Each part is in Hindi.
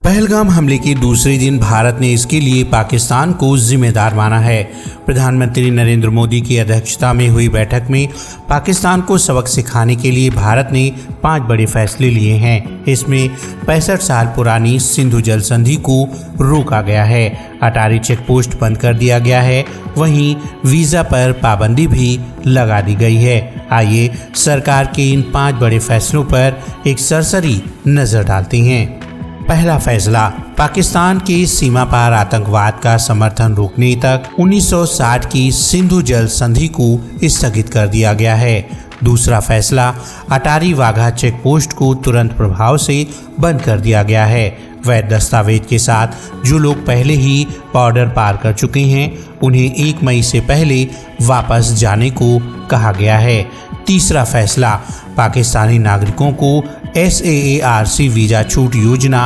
पहलगाम हमले के दूसरे दिन भारत ने इसके लिए पाकिस्तान को जिम्मेदार माना है। प्रधानमंत्री नरेंद्र मोदी की अध्यक्षता में हुई बैठक में पाकिस्तान को सबक सिखाने के लिए भारत ने 5 बड़े फैसले लिए हैं। इसमें 65 साल पुरानी सिंधु जल संधि को रोका गया है, अटारी चेक पोस्ट बंद कर दिया गया है, वहीं वीजा पर पाबंदी भी लगा दी गई है। आइए सरकार के इन 5 बड़े फैसलों पर एक सरसरी नजर डालते हैं। पहला फैसला, पाकिस्तान की सीमा पार आतंकवाद का समर्थन रोकने तक 1960 की सिंधु जल संधि को स्थगित कर दिया गया है। दूसरा फैसला, अटारी वाघा चेक पोस्ट को तुरंत प्रभाव से बंद कर दिया गया है। वैध दस्तावेज के साथ जो लोग पहले ही बॉर्डर पार कर चुके हैं उन्हें 1 मई से पहले वापस जाने को कहा गया है। तीसरा फैसला, पाकिस्तानी नागरिकों को SAARC वीजा छूट योजना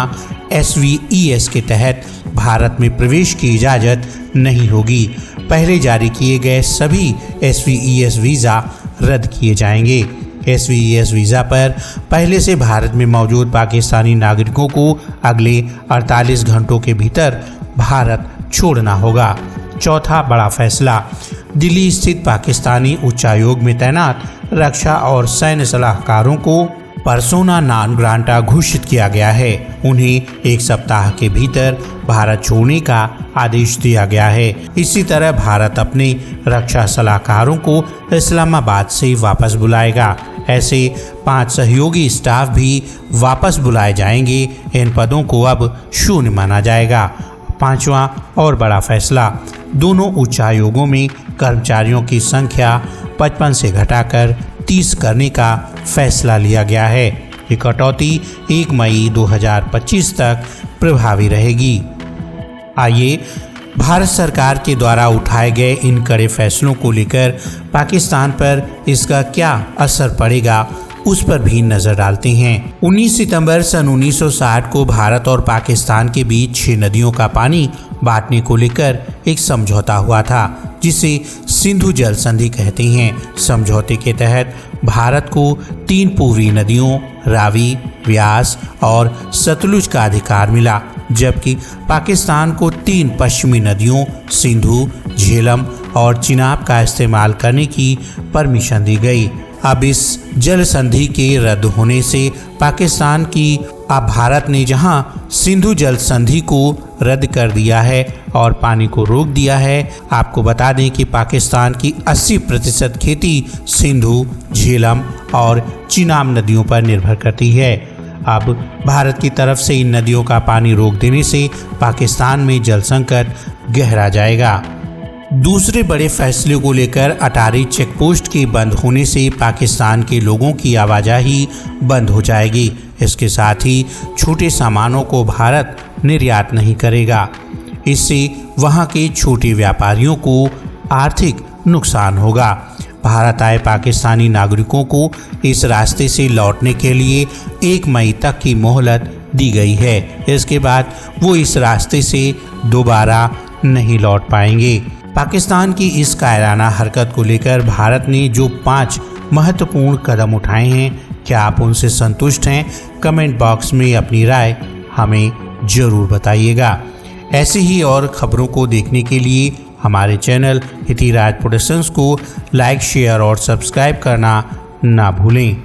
SVES के तहत भारत में प्रवेश की इजाज़त नहीं होगी। पहले जारी किए गए सभी SVES वीज़ा रद्द किए जाएंगे। SVES वीज़ा पर पहले से भारत में मौजूद पाकिस्तानी नागरिकों को अगले 48 घंटों के भीतर भारत छोड़ना होगा। चौथा बड़ा फैसला, दिल्ली स्थित पाकिस्तानी उच्चायोग में तैनात रक्षा और सैन्य सलाहकारों को पर्सोना नॉन ग्राटा घोषित किया गया है। उन्हें 1 सप्ताह के भीतर भारत छोड़ने का आदेश दिया गया है। इसी तरह भारत अपने रक्षा सलाहकारों को इस्लामाबाद से वापस बुलाएगा। ऐसे 5 सहयोगी स्टाफ भी वापस बुलाए जाएंगे। इन पदों को अब शून्य माना जाएगा। 5वां और बड़ा फैसला, दोनों उच्चायोगों में कर्मचारियों की संख्या 55 से घटाकर 30 करने का फैसला लिया गया है। ये कटौती 1 मई 2025 तक प्रभावी रहेगी। आइए भारत सरकार के द्वारा उठाए गए इन कड़े फैसलों को लेकर पाकिस्तान पर इसका क्या असर पड़ेगा उस पर भी नजर डालते हैं। 19 सितंबर सन 1960 को भारत और पाकिस्तान के बीच 6 नदियों का पानी बांटने को लेकर एक समझौता हुआ था, जिसे सिंधु जल संधि कहते हैं। समझौते के तहत भारत को 3 पूर्वी नदियों रावी, व्यास और सतलुज का अधिकार मिला, जबकि पाकिस्तान को 3 पश्चिमी नदियों सिंधु, झेलम और चिनाब का इस्तेमाल करने की परमिशन दी गई। अब इस जल संधि के रद्द होने से पाकिस्तान की भारत ने जहां सिंधु जल संधि को रद्द कर दिया है और पानी को रोक दिया है। आपको बता दें कि पाकिस्तान की 80% खेती सिंधु, झेलम और चिनाब नदियों पर निर्भर करती है। अब भारत की तरफ से इन नदियों का पानी रोक देने से पाकिस्तान में जल संकट गहरा जाएगा। दूसरे बड़े फैसले को लेकर अटारी चेक पोस्ट के बंद होने से पाकिस्तान के लोगों की आवाजाही बंद हो जाएगी। इसके साथ ही छोटे सामानों को भारत निर्यात नहीं करेगा। इससे वहां के छोटे व्यापारियों को आर्थिक नुकसान होगा। भारत आए पाकिस्तानी नागरिकों को इस रास्ते से लौटने के लिए 1 मई तक की मोहलत दी गई है। इसके बाद वो इस रास्ते से दोबारा नहीं लौट पाएंगे। पाकिस्तान की इस कायराना हरकत को लेकर भारत ने जो 5 महत्वपूर्ण कदम उठाए हैं, क्या आप उनसे संतुष्ट हैं? कमेंट बॉक्स में अपनी राय हमें जरूर बताइएगा। ऐसी ही और खबरों को देखने के लिए हमारे चैनल हितिराज प्रोडक्शंस को लाइक, शेयर और सब्सक्राइब करना ना भूलें।